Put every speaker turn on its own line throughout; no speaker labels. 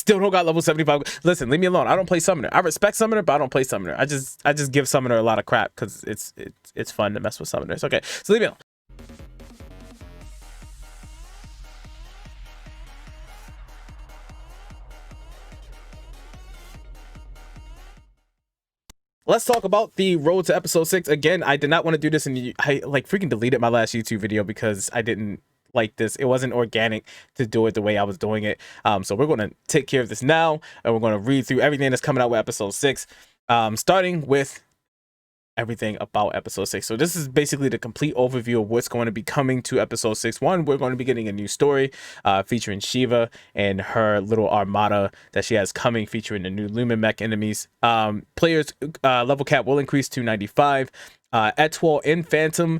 Still don't got level 75. Listen, leave me alone. I don't play Summoner. I respect Summoner, but I don't play Summoner. I just give Summoner a lot of crap because it's fun to mess with Summoners. Okay, so leave me alone. Let's talk about the road to episode 6. Again, I did not want to do this, and I like freaking deleted my last YouTube video because I didn't like this. It wasn't organic to do it the way I was doing it. So we're going to take care of this now, and we're going to read through everything that's coming out with episode 6, starting with everything about episode 6. So this is basically the complete overview of what's going to be coming to episode 6. One, we're going to be getting a new story featuring Shiva and her little armada that she has coming, featuring the new Luminec Enemies. Players level cap will increase to 95. Etoile and Phantom,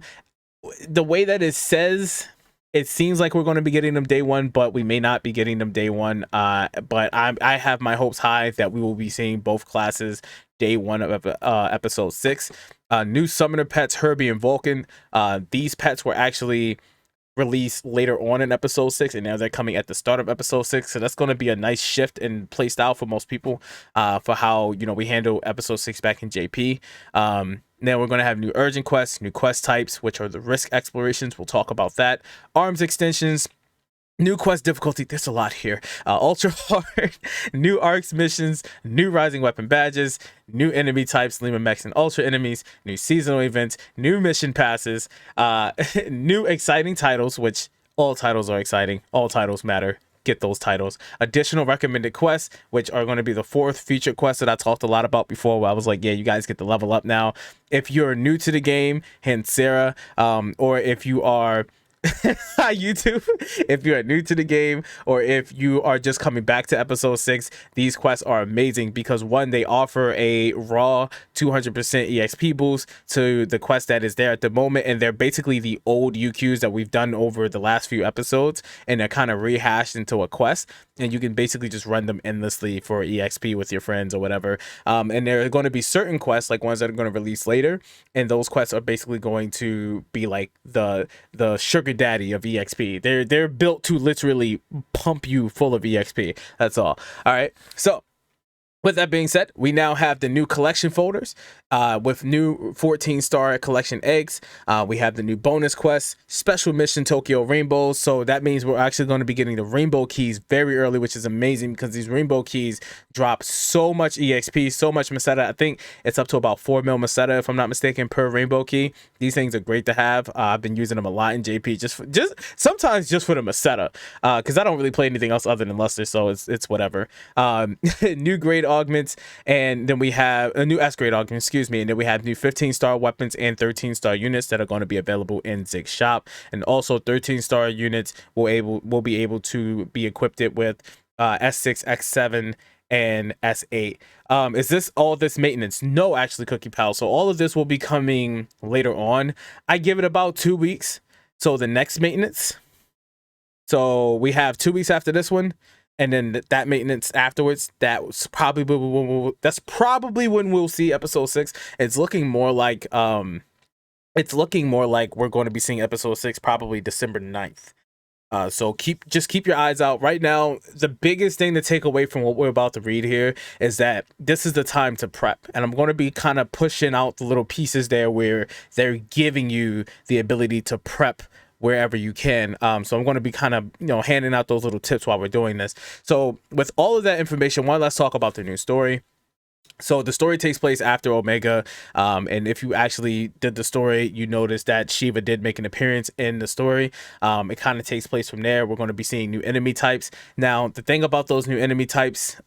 the way that it says, it seems like we're going to be getting them day 1, but we may not be getting them day 1. But I have my hopes high that we will be seeing both classes day 1 of episode 6. New summoner pets, Herbie and Vulcan. These pets were actually released later on in episode 6, and now they're coming at the start of episode 6. So that's going to be a nice shift in play style for most people, for how we handle episode 6 back in JP. Now we're going to have new urgent quests, new quest types, which are the risk explorations. We'll talk about that. Arms extensions, new quest difficulty. There's a lot here. Ultra hard, new arcs missions, new rising weapon badges, new enemy types, Luminec and Ultra enemies, new seasonal events, new mission passes, new exciting titles, which all titles are exciting. All titles matter. Get those titles. Additional recommended quests, which are going to be the 4th featured quest that I talked a lot about before, where I was like, yeah, you guys get to level up now. If you're new to the game, hence Sarah, or if you are YouTube, if you are new to the game, or if you are just coming back to episode 6, these quests are amazing because, one, they offer a raw 200% exp boost to the quest that is there at the moment, and they're basically the old UQs that we've done over the last few episodes, and they're kind of rehashed into a quest, and you can basically just run them endlessly for exp with your friends or whatever. And there are going to be certain quests, like ones that are going to release later, and those quests are basically going to be like the sugar daddy of exp. They're built to literally pump you full of exp. That's all right, so with that being said, we now have the new collection folders with new 14-star collection eggs. We have the new bonus quests, special mission Tokyo Rainbows. So that means we're actually going to be getting the rainbow keys very early, which is amazing because these rainbow keys drop so much exp, so much Meseta. I think it's up to about 4 mil Meseta, if I'm not mistaken, per rainbow key. These things are great to have. I've been using them a lot in JP, just sometimes just for the Meseta, because I don't really play anything else other than Luster, so it's whatever. New grade augments, and then we have a new S grade augment, excuse me, and then we have new 15-star weapons and 13-star units that are going to be available in Zig's shop, and also 13-star units will be able to be equipped with S6, X7, and S8. Is this all this maintenance? No, actually, Cookie Pal. So all of this will be coming later on. I give it about 2 weeks. So the next maintenance. So we have 2 weeks after this one, and then that maintenance afterwards. That's probably when we'll see episode 6. It's looking more like we're going to be seeing episode 6 probably December 9th. So just keep your eyes out. Right now, the biggest thing to take away from what we're about to read here is that this is the time to prep. And I'm going to be kind of pushing out the little pieces there where they're giving you the ability to prep wherever you can. So I'm going to be kind of, handing out those little tips while we're doing this. So with all of that information, let's talk about the new story. So the story takes place after Omega, and if you actually did the story, you notice that Shiva did make an appearance in the story. It kind of takes place from there. We're going to be seeing new enemy types. Now, the thing about those new enemy types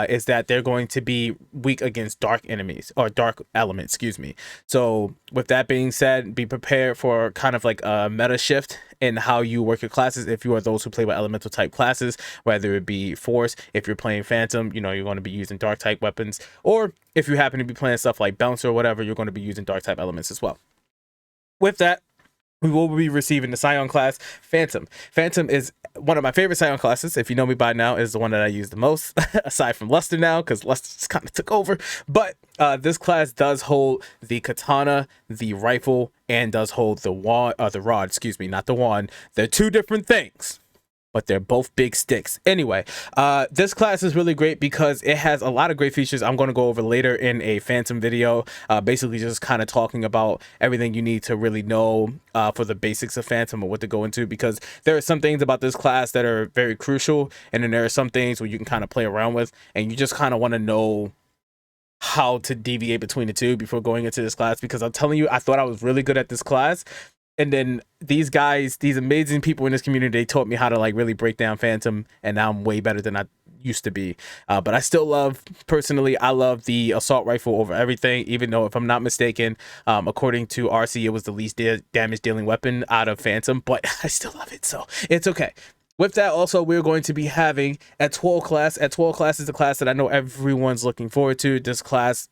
is that they're going to be weak against dark enemies, or dark elements, excuse me. So with that being said, be prepared for kind of like a meta shift in how you work your classes. If you are those who play with elemental type classes, whether it be Force, if you're playing Phantom, you're going to be using dark type weapons, or if you happen to be playing stuff like Bouncer or whatever, you're going to be using dark type elements as well. With that, we will be receiving the Scion class, Phantom. Phantom is one of my favorite Scion classes. If you know me by now, is the one that I use the most, aside from Luster now, because Luster just kind of took over. But this class does hold the katana, the rifle, and does hold the wand, the rod, excuse me, not the wand. They're two different things, but they're both big sticks. Anyway, this class is really great because it has a lot of great features I'm going to go over later in a Phantom video, basically just kind of talking about everything you need to really know for the basics of Phantom or what to go into, because there are some things about this class that are very crucial, and then there are some things where you can kind of play around with, and you just kind of want to know how to deviate between the two before going into this class. Because I'm telling you, I thought I was really good at this class, and then these guys, these amazing people in this community, they taught me how to like really break down Phantom, and now I'm way better than I used to be. But I still love, personally, I love the assault rifle over everything, even though, if I'm not mistaken, according to RC, it was the least damage dealing weapon out of Phantom, but I still love it, so it's okay. With that, also, we're going to be having Etoile class. Etoile class is the class that I know everyone's looking forward to. This class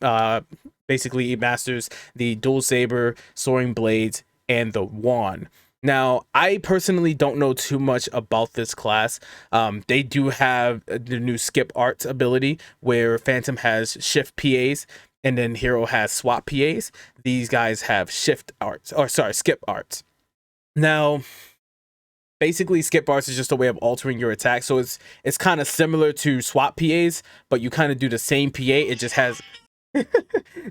basically masters the dual saber, soaring blades, and the wand. Now, I personally don't know too much about this class. They do have the new skip arts ability, where Phantom has shift PAs, and then Hero has swap PAs. These guys have skip arts. Now, basically, skip arts is just a way of altering your attack, so it's kind of similar to swap PAs, but you kind of do the same PA. It just has this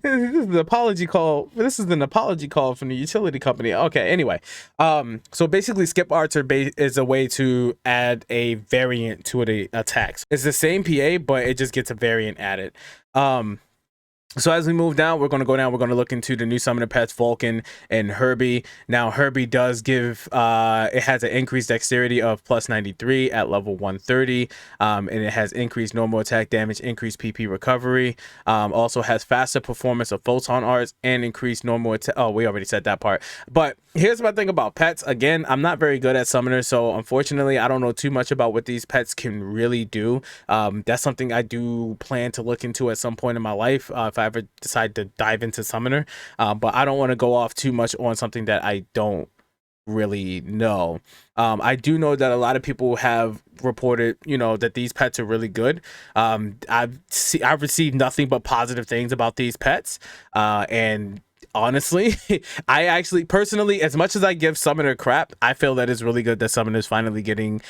is an apology call. This is an apology call from the utility company. Okay, anyway, so basically, skip arts is a way to add a variant to the attacks. It's the same PA, but it just gets a variant added. So as we move down, we're going to look into the new summoner pets, Vulcan and Herbie. Now, Herbie does give, it has an increased dexterity of plus 93 at level 130. And it has increased normal attack damage, increased PP recovery. Also has faster performance of photon arts and increased normal attack. Oh, we already said that part. But here's my thing about pets. Again, I'm not very good at summoners, so unfortunately, I don't know too much about what these pets can really do. That's something I do plan to look into at some point in my life, if I ever decide to dive into summoner, but I don't want to go off too much on something that I don't really know. I do know that a lot of people have reported, that these pets are really good. I've received nothing but positive things about these pets, and honestly, I actually personally, as much as I give Summoner crap, I feel that it's really good that Summoner's finally getting,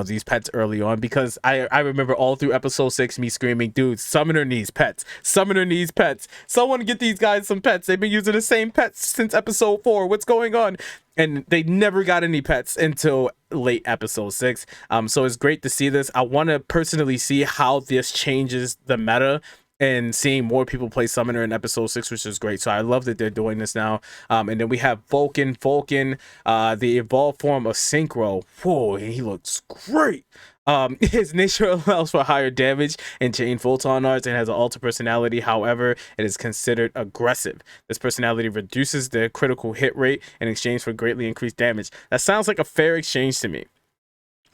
these pets early on, because I remember all through episode 6 me screaming, dude, Summoner needs pets. Summoner needs pets. Someone get these guys some pets. They've been using the same pets since episode 4. What's going on? And they never got any pets until late episode 6. So it's great to see this. I want to personally see how this changes the meta, and seeing more people play Summoner in episode 6, which is great. So I love that they're doing this now. And then we have Vulcan, the evolved form of Synchro. Whoa, he looks great. His nature allows for higher damage and chain photon arts, and has an alter personality. However, it is considered aggressive. This personality reduces the critical hit rate in exchange for greatly increased damage. That sounds like a fair exchange to me,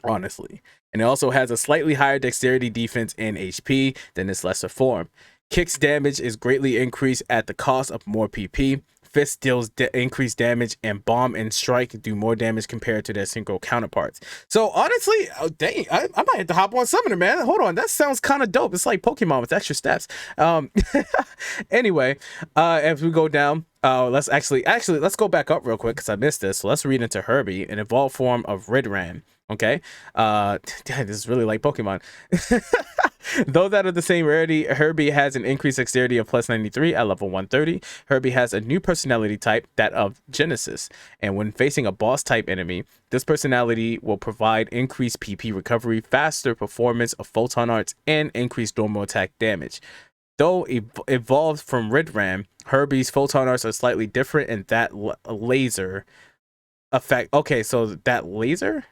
honestly. And it also has a slightly higher dexterity, defense, and HP than its lesser form. Kick's damage is greatly increased at the cost of more PP. Fist deals increased damage, and Bomb and Strike do more damage compared to their synchro counterparts. So honestly, dang, I might have to hop on Summoner, man. Hold on, that sounds kind of dope. It's like Pokemon with extra steps. Anyway, as we go down, let's actually let's go back up real quick because I missed this. So let's read into Herbie, an evolved form of Ridran. Okay, this is really like Pokemon. Though that of the same rarity, Herbie has an increased dexterity of plus 93 at level 130. Herbie has a new personality type, that of Genesis, and when facing a boss type enemy, this personality will provide increased PP recovery, faster performance of photon arts, and increased normal attack damage. Though evolved from Ridran, Herbie's photon arts are slightly different in that laser effect. Okay, so that laser?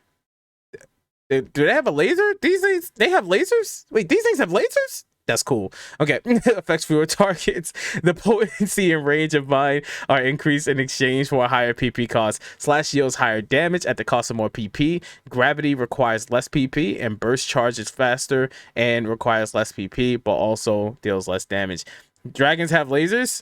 Do they have a laser? These things, they have lasers? Wait, these things have lasers? That's cool. Okay. Affects fewer targets. The potency and range of mine are increased in exchange for a higher PP cost. Slash deals higher damage at the cost of more PP. Gravity requires less PP, and burst charge is faster and requires less PP, but also deals less damage. Dragons have lasers?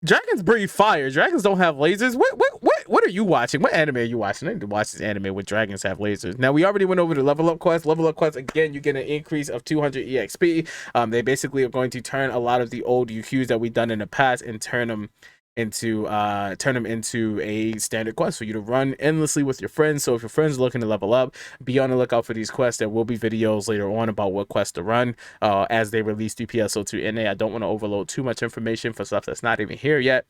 Dragons breathe fire. Dragons don't have lasers. What are you watching? What anime are you watching? I need to watch this anime where dragons have lasers. Now, we already went over the level up quest. Level up quest, again, you get an increase of 200 EXP. They basically are going to turn a lot of the old UQs that we've done in the past and turn them into a standard quest for you to run endlessly with your friends. So if your friends are looking to level up, be on the lookout for these quests. There will be videos later on about what quests to run as they release DPSO2 NA. I don't want to overload too much information for stuff that's not even here yet.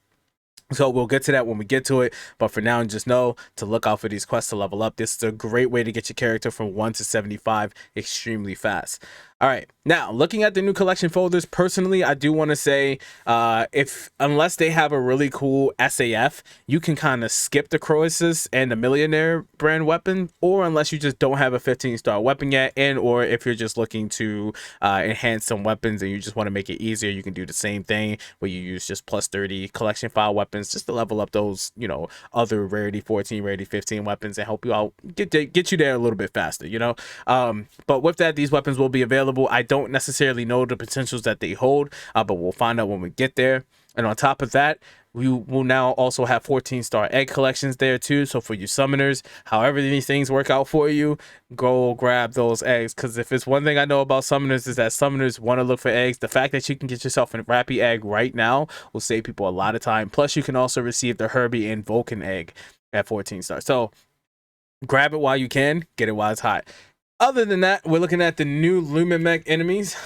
So we'll get to that when we get to it, but for now, just know to look out for these quests to level up. This is a great way to get your character from 1 to 75 extremely fast. All right, now looking at the new collection folders, personally, I do want to say unless they have a really cool SAF, you can kind of skip the Croesus and the Millionaire brand weapon, or unless you just don't have a 15-star weapon yet, and or if you're just looking to enhance some weapons and you just want to make it easier, you can do the same thing where you use just plus 30 collection file weapons just to level up those, you know, other rarity 14, rarity 15 weapons and help you out, get you there a little bit faster, you know. But with that, these weapons will be available. I don't necessarily know the potentials that they hold, but we'll find out when we get there. And on top of that, we will now also have 14-star egg collections there too. So for you summoners, however these things work out for you, go grab those eggs. Because if it's one thing I know about summoners is that summoners want to look for eggs. The fact that you can get yourself a Rappy egg right now will save people a lot of time. Plus, you can also receive the Herbie and Vulcan egg at 14 stars. So grab it while you can, get it while it's hot. Other than that, we're looking at the new Luminec enemies.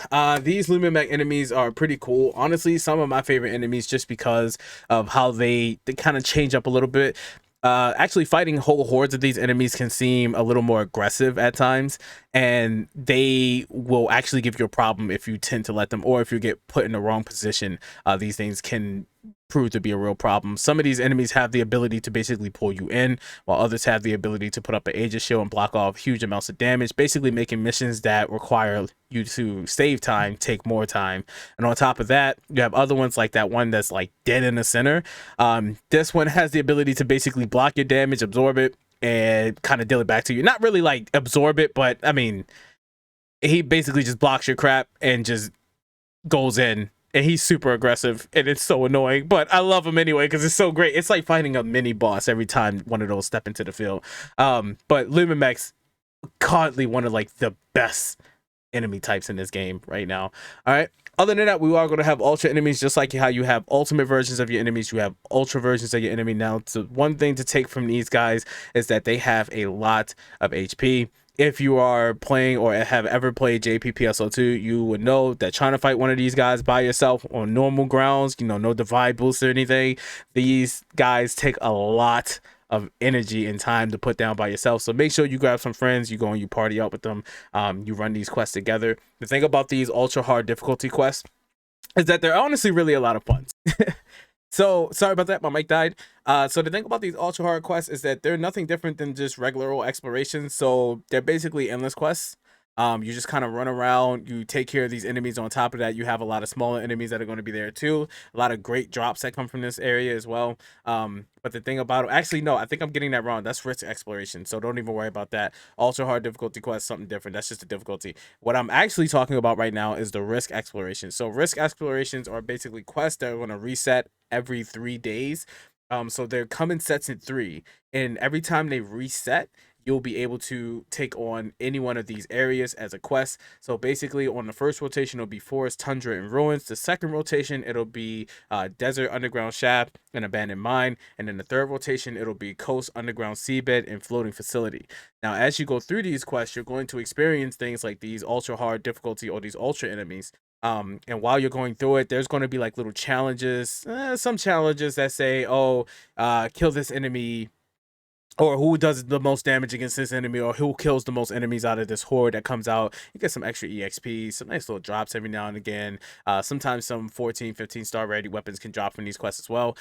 These Luminec enemies are pretty cool. Honestly, some of my favorite enemies just because of how they kind of change up a little bit. Actually, fighting whole hordes of these enemies can seem a little more aggressive at times, and they will actually give you a problem if you tend to let them, or if you get put in the wrong position. These things can prove to be a real problem. Some of these enemies have the ability to basically pull you in, while others have the ability to put up an Aegis shield and block off huge amounts of damage, basically making missions that require you to save time take more time. And on top of that, you have other ones like that one that's like dead in the center. This one has the ability to basically block your damage, absorb it, and kind of deal it back to you. Not really like absorb it, but I mean, he basically just blocks your crap and just goes in. And he's super aggressive, and it's so annoying, but I love him anyway because it's so great. It's like fighting a mini boss every time one of those step into the field. But Luminec's currently one of like the best enemy types in this game right now. All right. Other than that, we are going to have ultra enemies, just like how you have ultimate versions of your enemies. You have ultra versions of your enemy. Now, so one thing to take from these guys is that they have a lot of HP. If you are playing or have ever played JPPSO2, you would know that trying to fight one of these guys by yourself on normal grounds, you know, no divide boost or anything, these guys take a lot of energy and time to put down by yourself. So make sure you grab some friends, you go and you party out with them, you run these quests together. The thing about these ultra hard difficulty quests is that they're honestly really a lot of fun. So sorry about that, my mic died. So the thing about these ultra hard quests is that they're nothing different than just regular old explorations. So they're basically endless quests. You just kind of run around, you take care of these enemies. On top of that, you have a lot of smaller enemies that are going to be there too. A lot of great drops that come from this area as well. But the thing about it, actually, no, I think I'm getting that wrong. That's risk exploration. So don't even worry about that. Ultra hard difficulty quest, something different. That's just the difficulty. What I'm actually talking about right now is the risk exploration. So risk explorations are basically quests that are going to reset every 3 days. So they're coming sets in 3, and every time they reset, you'll be able to take on any one of these areas as a quest. So basically on the first rotation, it'll be forest, tundra, and ruins. The second rotation, it'll be desert, underground shaft, and abandoned mine. And then the third rotation, it'll be coast, underground seabed, and floating facility. Now, as you go through these quests, you're going to experience things like these ultra hard difficulty or these ultra enemies. And while you're going through it, there's going to be like little challenges, some challenges that say, oh, kill this enemy, or who does the most damage against this enemy, or who kills the most enemies out of this horde that comes out. You get some extra EXP, some nice little drops every now and again. Sometimes some 14, 15-star rarity weapons can drop from these quests as well.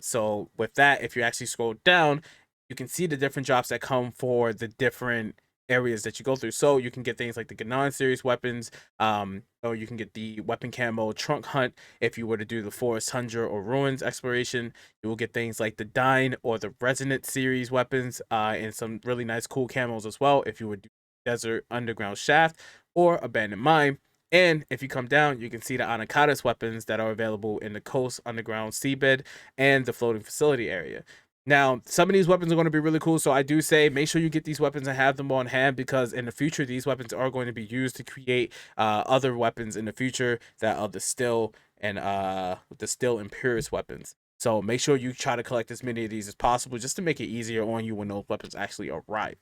So with that, if you actually scroll down, you can see the different drops that come for the different areas that you go through. So you can get things like the Ganon series weapons, or you can get the weapon camo trunk hunt. If you were to do the forest, tundra, or ruins exploration, you will get things like the Dine or the Resonant series weapons, and some really nice cool camos as well if you would do desert, underground shaft, or abandoned mine. And if you come down, you can see the Anakatas weapons that are available in the coast, underground seabed, and the floating facility area. Now, some of these weapons are going to be really cool, so I do say make sure you get these weapons and have them on hand, because in the future, these weapons are going to be used to create other weapons in the future that are the still and Purist weapons. So make sure you try to collect as many of these as possible just to make it easier on you when those weapons actually arrive.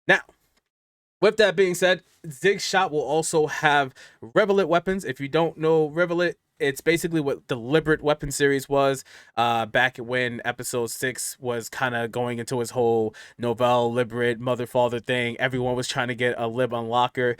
Now, with that being said, Zig's shop will also have Revelant weapons. If you don't know Revelant, it's basically what the Liberate weapon series was back when episode 6 was kind of going into his whole Novell Liberate mother father thing. Everyone was trying to get a lib unlocker.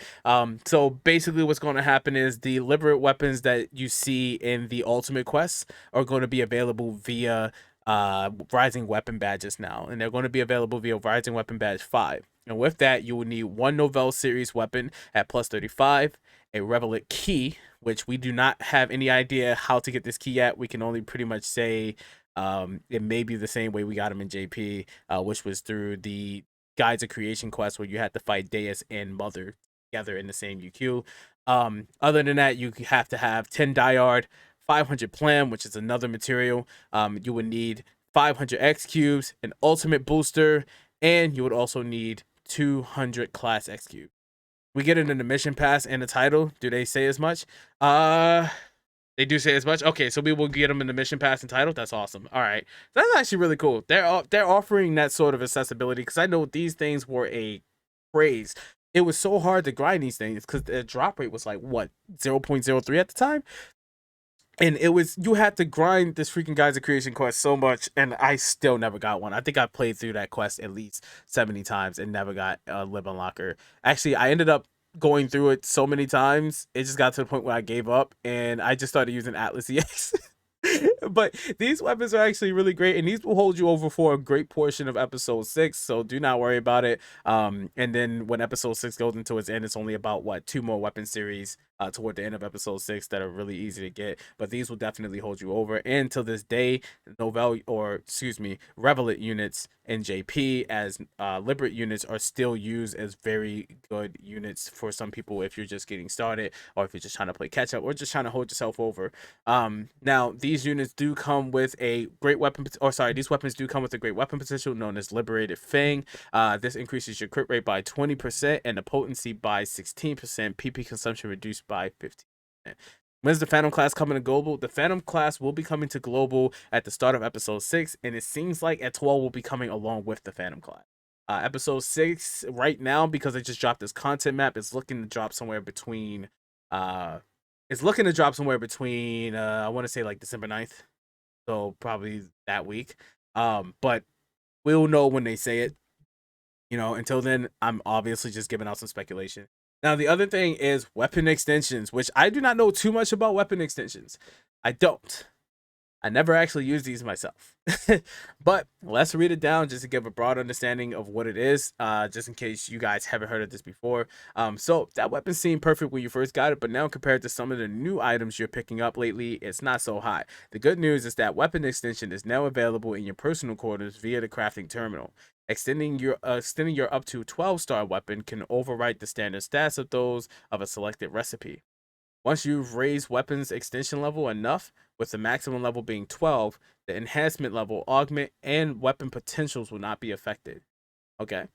So basically what's going to happen is the Liberate weapons that you see in the ultimate quests are going to be available via Rising Weapon badges now, and they're going to be available via Rising Weapon badge 5. And with that, you will need one Novell series weapon at plus 35, a Revelant key, which we do not have any idea how to get this key yet. We can only pretty much say it may be the same way we got him in JP, which was through the Guides of Creation quest where you had to fight Deus and Mother together in the same UQ. Other than that, you have to have 10 Diard, 500 Plan, which is another material. You would need 500 X cubes, an ultimate booster, and you would also need 200 class X cube. We get it in the mission pass and the title. Do they say as much? They do say as much. Okay, so we will get them in the mission pass and title. That's awesome. All right, that's actually really cool. They're offering that sort of accessibility because I know these things were a craze. It was so hard to grind these things because the drop rate was like what 0.03 at the time. And it was, you had to grind this freaking Guides of Creation quest so much, and I still never got one. I think I played through that quest at least 70 times and never got a lib unlocker. Actually, I ended up going through it so many times, it just got to the point where I gave up, and I just started using Atlas EX. But these weapons are actually really great, and these will hold you over for a great portion of episode 6, so do not worry about it. And then when episode 6 goes into its end, it's only about what 2 more weapon series toward the end of episode 6 that are really easy to get, but these will definitely hold you over. And to this day, Revelant units in JP as Liberate units are still used as very good units for some people if you're just getting started, or if you're just trying to play catch up, or just trying to hold yourself over. Now these units do come with a great weapon, these weapons do come with a great weapon potential known as Liberated Fang. This increases your crit rate by 20% and the potency by 16%, PP consumption reduced by 15%. When's the Phantom class coming to global? The Phantom class will be coming to global at the start of episode 6, and it seems like Etoile will be coming along with the Phantom class. Episode 6 right now, because they just dropped this content map, is looking to drop somewhere between I want to say like December 9th. So probably that week. But we'll know when they say it. Until then, I'm obviously just giving out some speculation. Now, the other thing is weapon extensions, which I do not know too much about weapon extensions. I don't. I never actually used these myself. But let's read it down just to give a broad understanding of what it is, just in case you guys haven't heard of this before. So that weapon seemed perfect when you first got it, but now compared to some of the new items you're picking up lately, it's not so high. The good news is that weapon extension is now available in your personal quarters via the crafting terminal. Extending your up to 12-star weapon can overwrite the standard stats of those of a selected recipe. Once you've raised weapons extension level enough, with the maximum level being 12, the enhancement level, augment, and weapon potentials will not be affected. Okay.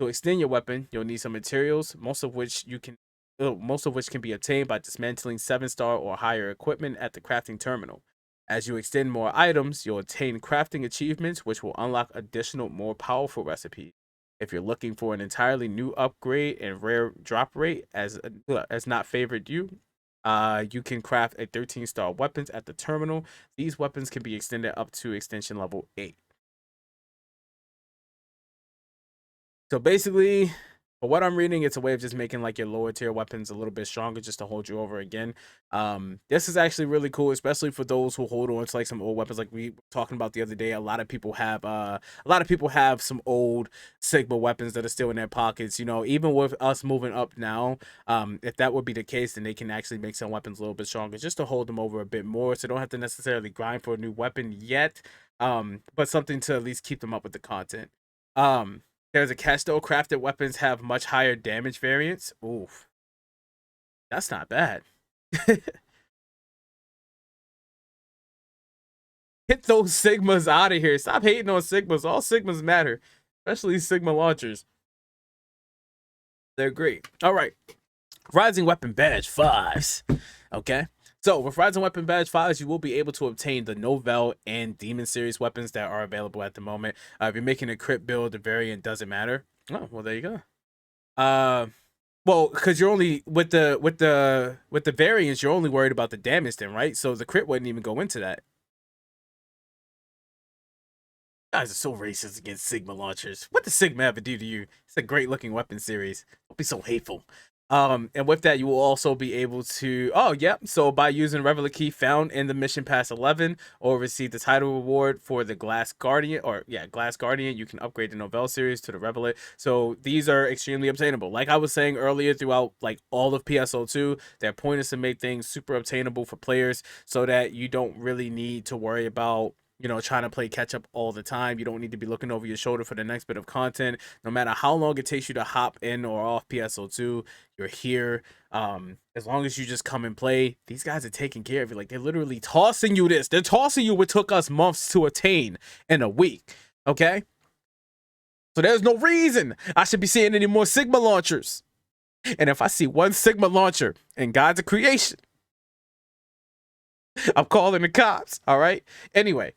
To extend your weapon, you'll need some materials, most of which can be obtained by dismantling 7-star or higher equipment at the crafting terminal. As you extend more items, you'll attain crafting achievements, which will unlock additional, more powerful recipes. If you're looking for an entirely new upgrade and rare drop rate as not favored you can craft a 13-star weapons at the terminal. These weapons can be extended up to extension level 8. So basically, for what I'm reading, it's a way of just making like your lower tier weapons a little bit stronger just to hold you over again. This is actually really cool, especially for those who hold on to like some old weapons like we were talking about the other day. A lot of people have some old Sigma weapons that are still in their pockets. Even with us moving up now, if that would be the case, then they can actually make some weapons a little bit stronger just to hold them over a bit more, so they don't have to necessarily grind for a new weapon yet. But something to at least keep them up with the content. There's a catch though. Crafted weapons have much higher damage variance. Oof. That's not bad. Hit those Sigmas out of here. Stop hating on Sigmas. All Sigmas matter. Especially Sigma launchers. They're great. Alright. Rising Weapon Badge 5s. Okay. So with Rising Weapon Badge 5s, you will be able to obtain the Novel and Demon Series weapons that are available at the moment. If you're making a crit build, the variant doesn't matter. Oh, well, there you go. Well, because you're only with the variants, you're only worried about the damage then, right? So the crit wouldn't even go into that. Guys are so racist against Sigma launchers. What does Sigma ever do to you? It's a great looking weapon series. Don't be so hateful. And with that, you will also be able to, oh, yep. So by using Reveler Key found in the Mission Pass 11 or receive the title reward for the Glass Guardian, Glass Guardian, you can upgrade the Novel series to the Reveler. So these are extremely obtainable. Like I was saying earlier, throughout like all of PSO2, their point is to make things super obtainable for players so that you don't really need to worry about trying to play catch up all the time. You don't need to be looking over your shoulder for the next bit of content. No matter how long it takes you to hop in or off PSO2, you're here. As long as you just come and play, these guys are taking care of you. Like, they're literally tossing you this. They're tossing you what took us months to attain in a week. Okay? So there's no reason I should be seeing any more Sigma launchers. And if I see one Sigma launcher in Gods of Creation, I'm calling the cops. All right? Anyway.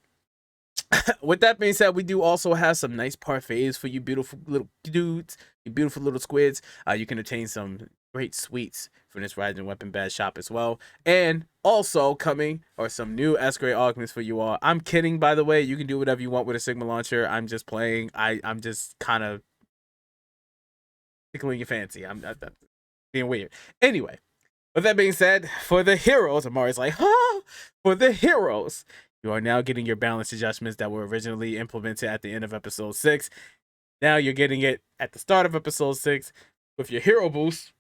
With that being said, we do also have some nice parfaits for you beautiful little dudes, you beautiful little squids. You can obtain some great sweets from this Rising Weapon Badge shop as well. And also coming are some new S-grade augments for you all. I'm kidding, by the way. You can do whatever you want with a Sigma launcher. I'm just playing. I'm just kind of tickling your fancy. I'm being weird. Anyway, with that being said, for the heroes, Amari's like, huh? For the heroes, you are now getting your balance adjustments that were originally implemented at the end of episode 6. Now you're getting it at the start of episode 6 with your hero boost.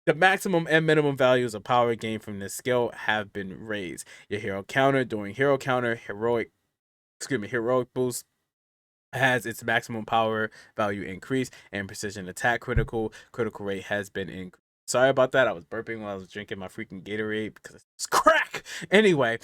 The maximum and minimum values of power gained from this skill have been raised. Your hero counter during hero counter, heroic boost has its maximum power value increased, and precision attack critical rate has been increased. Sorry about that. I was burping while I was drinking my freaking Gatorade because it's crack. Anyway,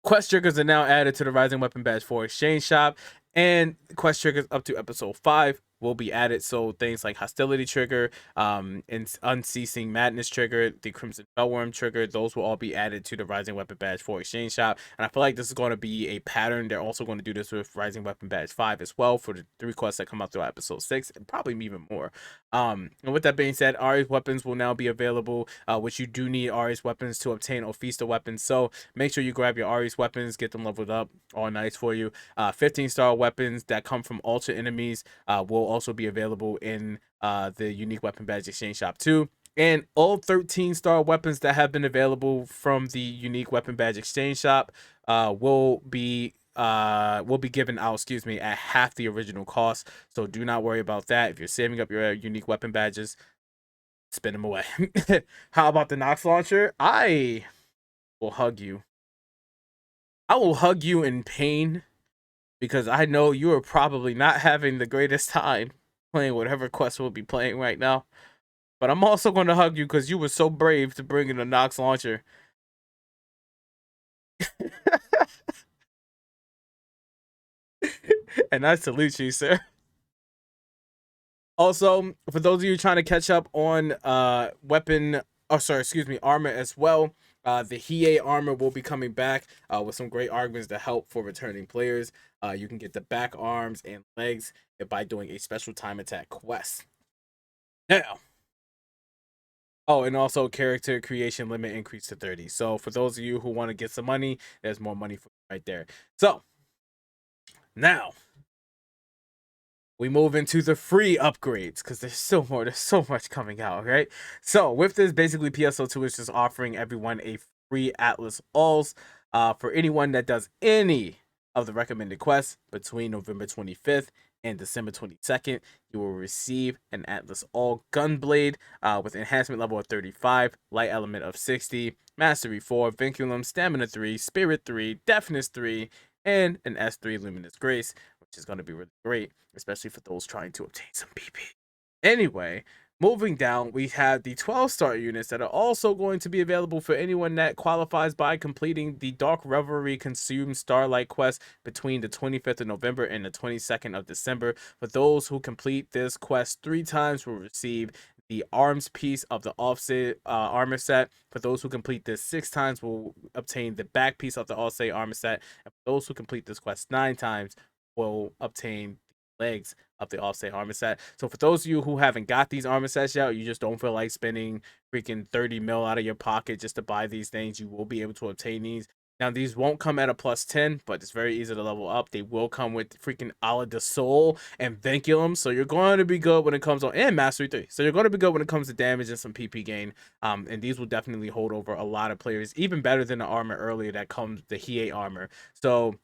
quest triggers are now added to the Rising Weapon Badge 4 exchange shop, and quest triggers up to episode 5 will be added. So things like Hostility trigger, and Unceasing Madness trigger, the Crimson Bellworm trigger, those will all be added to the Rising Weapon Badge 4 exchange shop. And I feel like this is going to be a pattern. They're also going to do this with Rising Weapon Badge 5 as well for the 3 quests that come out throughout episode 6, and probably even more. And with that being said, Ari's weapons will now be available, which you do need Ari's weapons to obtain Ophista weapons. So make sure you grab your Ari's weapons, get them leveled up, all nice for you. 15-star weapons that come from Ultra Enemies will also be available in the Unique Weapon Badge Exchange Shop too. And all 13-star weapons that have been available from the Unique Weapon Badge Exchange Shop will be given out, at half the original cost. So do not worry about that. If you're saving up your Unique Weapon Badges, spin them away. How about the Nox launcher? I will hug you. I will hug you in pain, because I know you are probably not having the greatest time playing whatever quest we'll be playing right now. But I'm also going to hug you because you were so brave to bring in a Nox launcher. And I salute you, sir. Also, for those of you trying to catch up on armor as well, the Hiei armor will be coming back with some great arguments to help for returning players. You can get the back arms and legs by doing a special time attack quest. Now, and also character creation limit increased to 30. So for those of you who want to get some money, there's more money for you right there. So now we move into the free upgrades, because there's so much coming out, right? So with this, basically PSO2 is just offering everyone a free Atlas Alls for anyone that does any of the recommended quests between November 25th and December 22nd. You will receive an Atlas All Gunblade with enhancement level of 35, light element of 60, mastery 4, vinculum, stamina 3, spirit 3, deafness 3, and an S3 luminous grace, which is going to be really great, especially for those trying to obtain some PP. Anyway, moving down, we have the 12-star units that are also going to be available for anyone that qualifies by completing the Dark Revelry Consume Starlight quest between the 25th of November and the 22nd of December. For those who complete this quest 3 times, will receive the arms piece of the offset armor set. For those who complete this 6 times, will obtain the back piece of the offset armor set. And for those who complete this quest 9 times, will obtain the legs of the offset armor set. So for those of you who haven't got these armor sets yet, you just don't feel like spending freaking 30 mil out of your pocket just to buy these things, you will be able to obtain these. Now, these won't come at a plus 10, but it's very easy to level up. They will come with freaking Ala de Soul and Vinculum, so you're going to be good when it comes on, and Mastery 3. So you're going to be good when it comes to damage and some PP gain. And these will definitely hold over a lot of players, even better than the armor earlier that comes, the Hiei armor. So,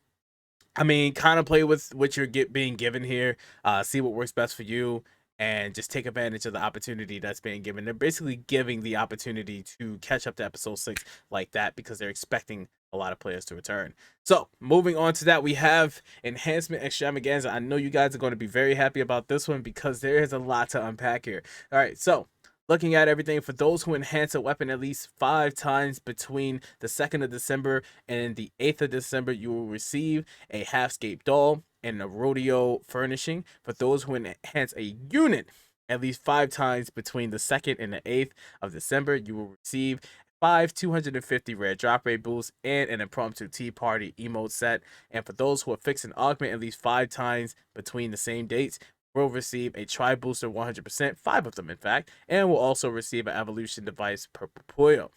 I mean, kind of play with what you're being given here. See what works best for you, and just take advantage of the opportunity that's being given. They're basically giving the opportunity to catch up to episode 6 like that because they're expecting a lot of players to return. So moving on to that, we have Enhancement Extravaganza. I know you guys are going to be very happy about this one because there is a lot to unpack here. All right, so looking at everything, for those who enhance a weapon at least 5 times between the 2nd of December and the 8th of December, you will receive a half-scape doll and a rodeo furnishing. For those who enhance a unit at least 5 times between the 2nd and the 8th of December, you will receive 5 250 rare drop rate boosts and an impromptu tea party emote set. And for those who affix an augment at least 5 times between the same dates, will receive a tri booster 100%, 5 of them in fact, and will also receive an evolution device per Puyo.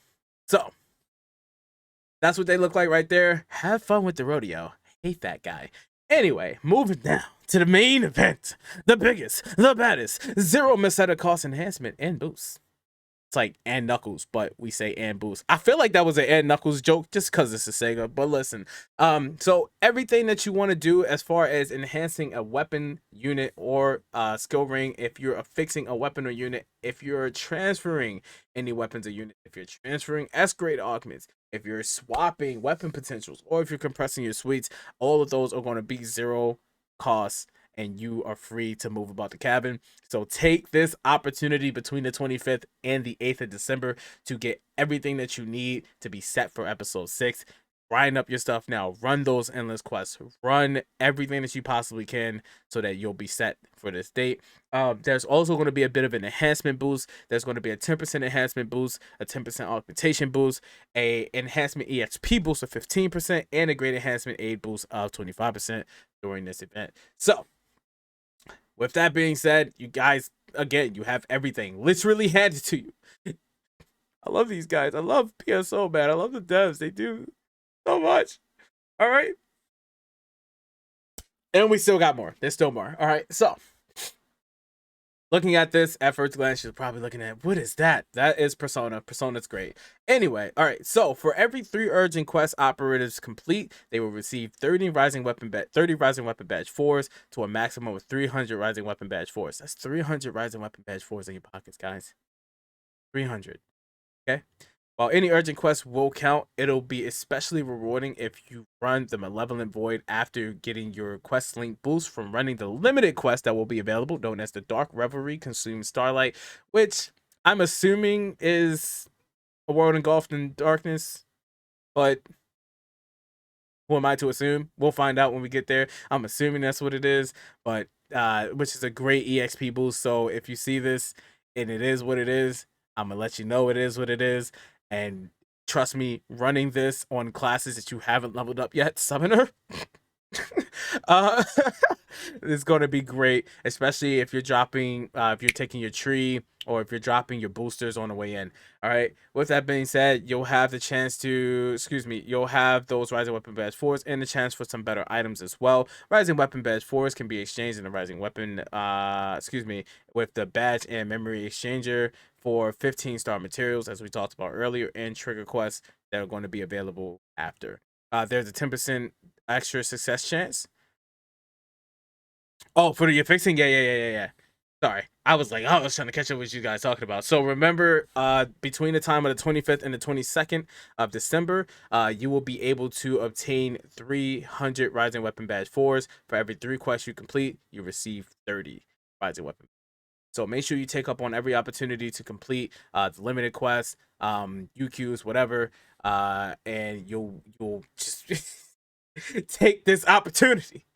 So that's what they look like right there. Have fun with the rodeo. Hate that guy. Anyway, moving down to the main event, the biggest, the baddest, 0 Meseta cost enhancement and boost. It's like and Knuckles, but we say and boost. I feel like that was an and Knuckles joke just because it's a Sega. But listen, so everything that you want to do as far as enhancing a weapon unit or skill ring, if you're affixing a weapon or unit, if you're transferring any weapons or unit, if you're transferring S-grade augments, if you're swapping weapon potentials, or if you're compressing your suites, all of those are going to be 0 costs, and you are free to move about the cabin. So take this opportunity between the 25th and the 8th of December to get everything that you need to be set for episode 6. Grind up your stuff now. Run those endless quests. Run everything that you possibly can so that you'll be set for this date. There's also going to be a bit of an enhancement boost. There's going to be a 10% enhancement boost, a 10% augmentation boost, a enhancement EXP boost of 15%, and a great enhancement aid boost of 25% during this event. So with that being said, you guys, again, you have everything literally handed to you. I love these guys. I love PSO, man. I love the devs. They do so much. All right. And we still got more. There's still more. All right. So looking at this at first glance, you're probably looking at, what is that? That is Persona. Persona's great. Anyway, all right. So for every 3 urgent quest operatives complete, they will receive 30 rising weapon badge 4s to a maximum of 300 rising weapon badge 4s. That's 300 rising weapon badge 4s in your pockets, guys. 300. Okay. While any urgent quest will count, it'll be especially rewarding if you run the Malevolent Void after getting your quest link boost from running the limited quest that will be available, known as the Dark Revelry Consume Starlight, which I'm assuming is a world engulfed in darkness, but who am I to assume? We'll find out when we get there. I'm assuming that's what it is, but which is a great EXP boost. So if you see this and it is what it is, I'm gonna let you know it is what it is. And trust me, running this on classes that you haven't leveled up yet, Summoner, it's going to be great, especially if you're dropping, if you're taking your tree, or if you're dropping your boosters on the way in. All right. With that being said, you'll have the chance to, you'll have those Rising Weapon Badge 4s and the chance for some better items as well. Rising Weapon Badge 4s can be exchanged in the Rising Weapon, with the Badge and Memory Exchanger for 15-star materials, as we talked about earlier, and trigger quests that are going to be available after. There's a 10% extra success chance. Oh, for the fixing? Yeah. Sorry. I was trying to catch up with you guys talking about. So remember, between the time of the 25th and the 22nd of December, you will be able to obtain 300 Rising Weapon Badge 4s. For every 3 quests you complete, you receive 30 Rising Weapon. So make sure you take up on every opportunity to complete the limited quests, UQs, whatever, and you'll just take this opportunity.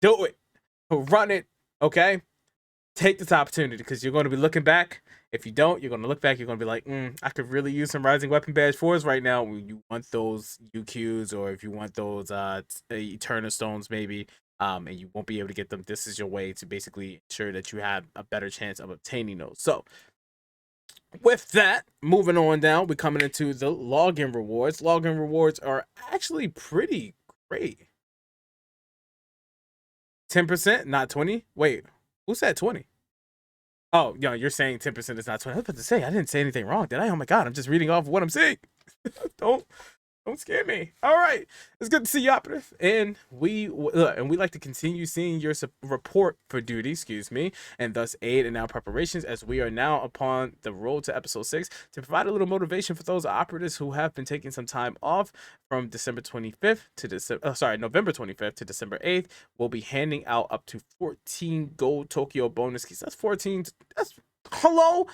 Do it. Run it. Okay? take this opportunity, because you're going to be looking back. If you don't, you're going to look back, you're going to be like, I could really use some Rising Weapon Badge 4s right now. When you want those UQs, or if you want those Eternal Stones maybe, and you won't be able to get them, this is your way to basically ensure that you have a better chance of obtaining those. So with that, moving on down, we're coming into the login rewards. Login rewards are actually pretty great. 10%, not 20. Wait, who said 20? Oh, yeah, you're saying 10% is not 20. I was about to say, I didn't say anything wrong, did I? Oh my god, I'm just reading off what I'm saying. Don't scare me. All right, it's good to see you, operative, and we like to continue seeing your report for duty, excuse me, and thus aid in our preparations, as we are now upon the road to episode 6 to provide a little motivation for those operatives who have been taking some time off from November 25th to December 8th. We'll be handing out up to 14 gold Tokyo bonus keys. That's 14. That's hello.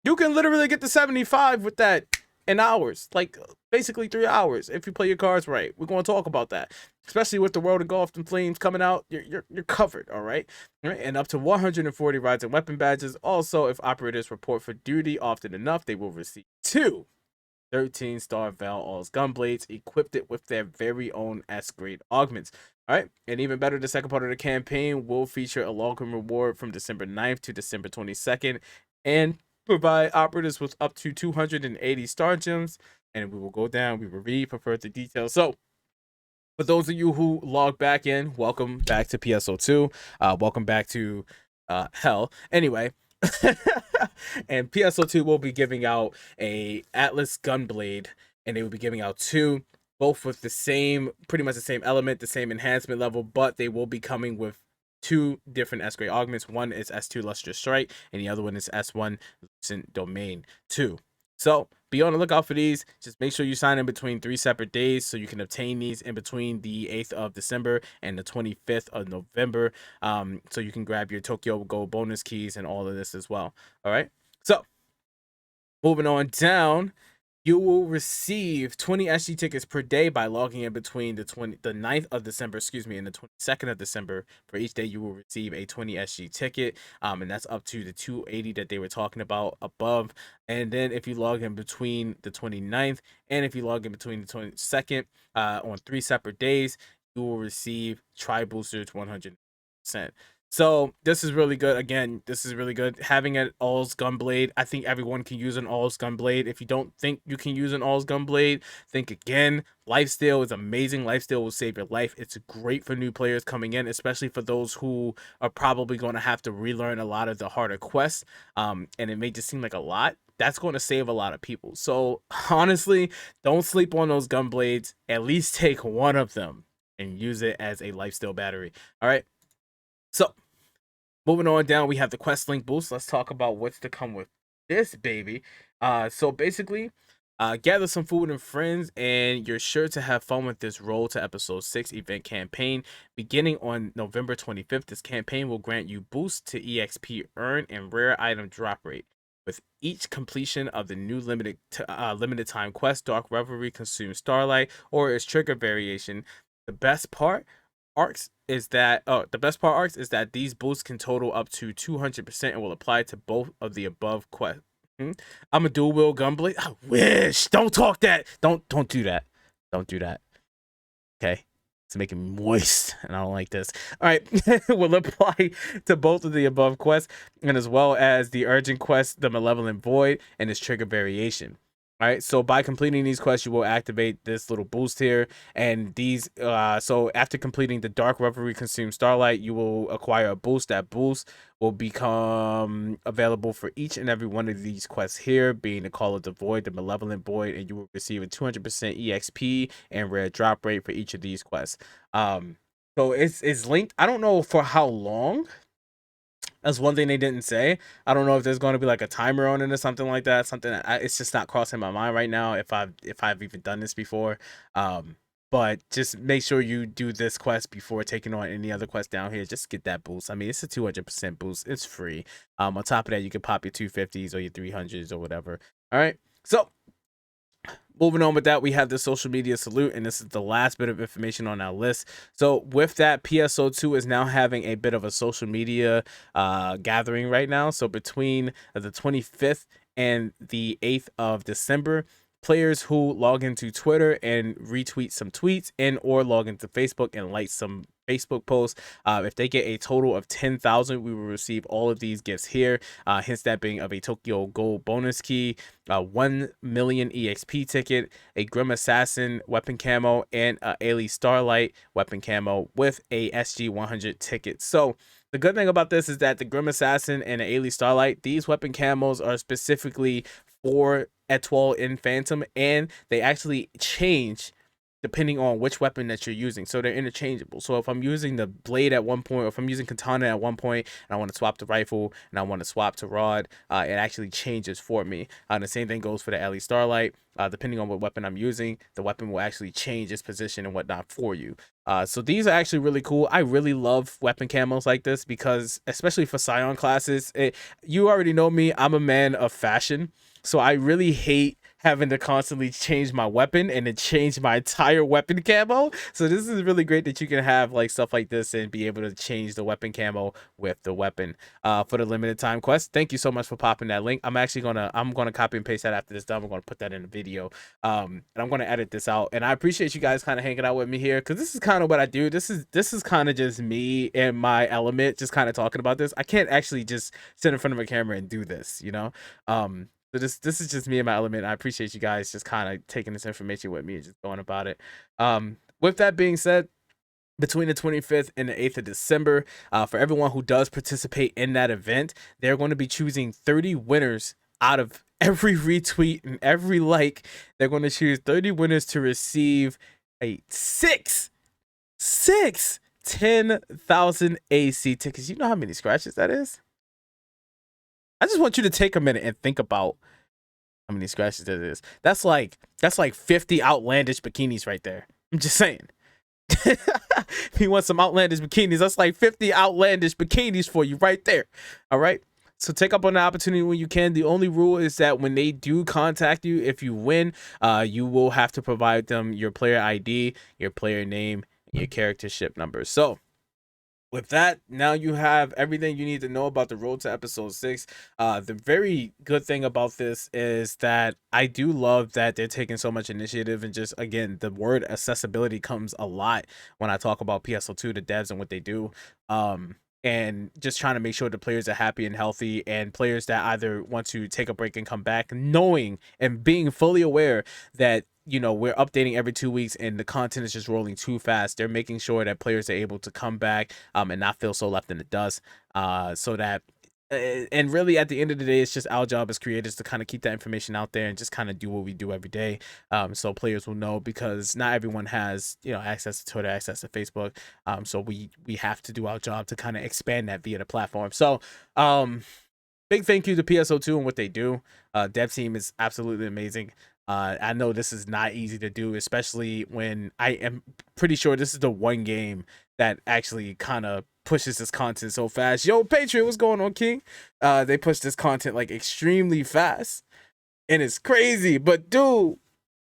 You can literally get to 75 with that in hours, like basically 3 hours if you play your cards right. We're going to talk about that, especially with the World Engulfed in Flames coming out. You're covered, all right? And up to 140 rides and weapon badges. Also, if operators report for duty often enough, they will receive 2 13-star Val All's Gunblades equipped it with their very own S-grade augments. All right, and even better, the second part of the campaign will feature a login reward from December 9th to December 22nd, and provide operatives with up to 280 star gems. And we will go down, we will read for further details. So for those of you who log back in, welcome back to PSO2. Welcome back to hell. Anyway, and PSO2 will be giving out a Atlas Gunblade, and they will be giving out 2, both with the same, pretty much the same element, the same enhancement level, but they will be coming with 2 different S-grade augments. One is S2 Lustrous Strike, and the other one is S1 Lucent Domain 2. So be on the lookout for these. Just make sure you sign in between 3 separate days so you can obtain these in between the 8th of December and the 25th of November. So you can grab your Tokyo Gold bonus keys and all of this as well. All right. So moving on down, you will receive 20 SG tickets per day by logging in between the 9th of December, and the 22nd of December. For each day, you will receive a 20 SG ticket, and that's up to the 280 that they were talking about above. And then if you log in between the 29th and if you log in between the 22nd on 3 separate days, you will receive Tri-Boosters 100%. So this is really good. Again, this is really good. Having an All's Gunblade, I think everyone can use an All's Gunblade. If you don't think you can use an All's Gunblade, think again. Lifesteal is amazing. Lifesteal will save your life. It's great for new players coming in, especially for those who are probably going to have to relearn a lot of the harder quests. And it may just seem like a lot. That's going to save a lot of people. So honestly, don't sleep on those Gunblades. At least take one of them and use it as a lifesteal battery. All right. So moving on down, we have the quest link boost. Let's talk about what's to come with this baby. So basically, gather some food and friends, and you're sure to have fun with this Roll to Episode 6 event campaign. Beginning on November 25th, this campaign will grant you boosts to EXP earn and rare item drop rate. With each completion of the new limited time quest, Dark Revelry consumes Starlight or its trigger variation. The best part arcs is that these boosts can total up to 200% and will apply to both of the above quests. I'm a dual wield Gunblade. I wish. Don't talk that. Don't do that. Don't do that. Okay. It's making me moist, and I don't like this. All right. Will apply to both of the above quests, and as well as the urgent quest, the Malevolent Void, and its trigger variation. All right, so by completing these quests, you will activate this little boost here, and these. So after completing the Dark Revelry Consume Starlight, you will acquire a boost. That boost will become available for each and every one of these quests here, being the Call of the Void, the Malevolent Void, and you will receive a 200% EXP and rare drop rate for each of these quests. So it's linked. I don't know for how long. That's one thing they didn't say. I don't know if there's going to be like a timer on it or something like that. It's just not crossing my mind right now if I've even done this before. But just make sure you do this quest before taking on any other quest down here. Just get that boost. I mean, it's a 200% boost. It's free. On top of that, you can pop your 250s or your 300s or whatever. All right. So Moving on with that, we have the social media salute, and this is the last bit of information on our list. So with that, PSO2 is now having a bit of a social media gathering right now. So between the 25th and the 8th of December, players who log into Twitter and retweet some tweets and or log into Facebook and like some Facebook posts, if they get a total of 10,000, we will receive all of these gifts here. Hence that being of a Tokyo Gold bonus key, 1 million EXP ticket, a Grim Assassin weapon camo, and a Ailey Starlight weapon camo with a SG 100 ticket. So the good thing about this is that the Grim Assassin and the Ailey Starlight, these weapon camos are specifically for Etoile in Phantom, and they actually change depending on which weapon that you're using. So they're interchangeable. So if I'm using the blade at one point, or if I'm using katana at one point and I want to swap to rifle and I want to swap to rod, it actually changes for me. The same thing goes for the Ailey Starlight. Depending on what weapon I'm using, the weapon will actually change its position and whatnot for you. So these are actually really cool. I really love weapon camos like this because, especially for Scion classes, you already know me, I'm a man of fashion. So I really hate having to constantly change my weapon and then change my entire weapon camo. So this is really great that you can have like stuff like this and be able to change the weapon camo with the weapon. For the limited time quest, thank you so much for popping that link. I'm gonna copy and paste that after this done. We're gonna put that in the video, and I'm gonna edit this out. And I appreciate you guys kind of hanging out with me here, because this is kind of what I do. This is kind of just me and my element, just kind of talking about this. I can't actually just sit in front of a camera and do this, you know. So this is just me and my element. I appreciate you guys just kind of taking this information with me and just going about it. With that being said, between the 25th and the 8th of December, for everyone who does participate in that event, they're going to be choosing 30 winners out of every retweet and every like. They're going to choose 30 winners to receive a 10,000 AC tickets. You know how many scratches that is? I just want you to take a minute and think about how many scratches that is. That's like 50 outlandish bikinis right there. I'm just saying. If you want some outlandish bikinis, that's like 50 outlandish bikinis for you right there. All right. So take up on the opportunity when you can. The only rule is that when they do contact you, if you win, you will have to provide them your player ID, your player name, and your character ship number. So with that, now you have everything you need to know about the road to episode 6. The very good thing about this is that I do love that they're taking so much initiative, and just, again, the word accessibility comes a lot when I talk about PSO2, the devs and what they do. And just trying to make sure the players are happy and healthy, and players that either want to take a break and come back, knowing and being fully aware that, you know, we're updating every 2 weeks and the content is just rolling too fast. They're making sure that players are able to come back and not feel so left in the dust, so that and really at the end of the day, it's just our job as creators to kind of keep that information out there and just kind of do what we do every day, so players will know, because not everyone has, you know, access to Twitter, access to Facebook, so we have to do our job to kind of expand that via the platform. So big thank you to PSO2 and what they do. Dev team is absolutely amazing. I know this is not easy to do, especially when I am pretty sure this is the one game that actually kind of pushes this content so fast. Yo, Patriot, what's going on, King? They push this content like extremely fast, and it's crazy. But dude,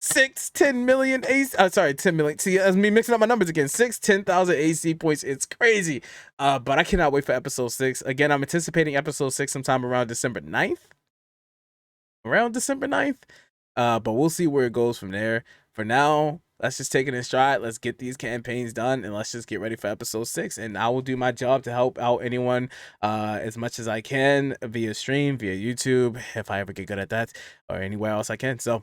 10 million AC. Sorry, 10 million. See, that's me mixing up my numbers again. 10,000 AC points. It's crazy. But I cannot wait for episode 6. Again, I'm anticipating episode 6 sometime around December 9th. Around December 9th. But we'll see where it goes from there. For now, let's just take it in stride. Let's get these campaigns done, and let's just get ready for episode 6. And I will do my job to help out anyone as much as I can via stream, via YouTube, if I ever get good at that, or anywhere else I can. So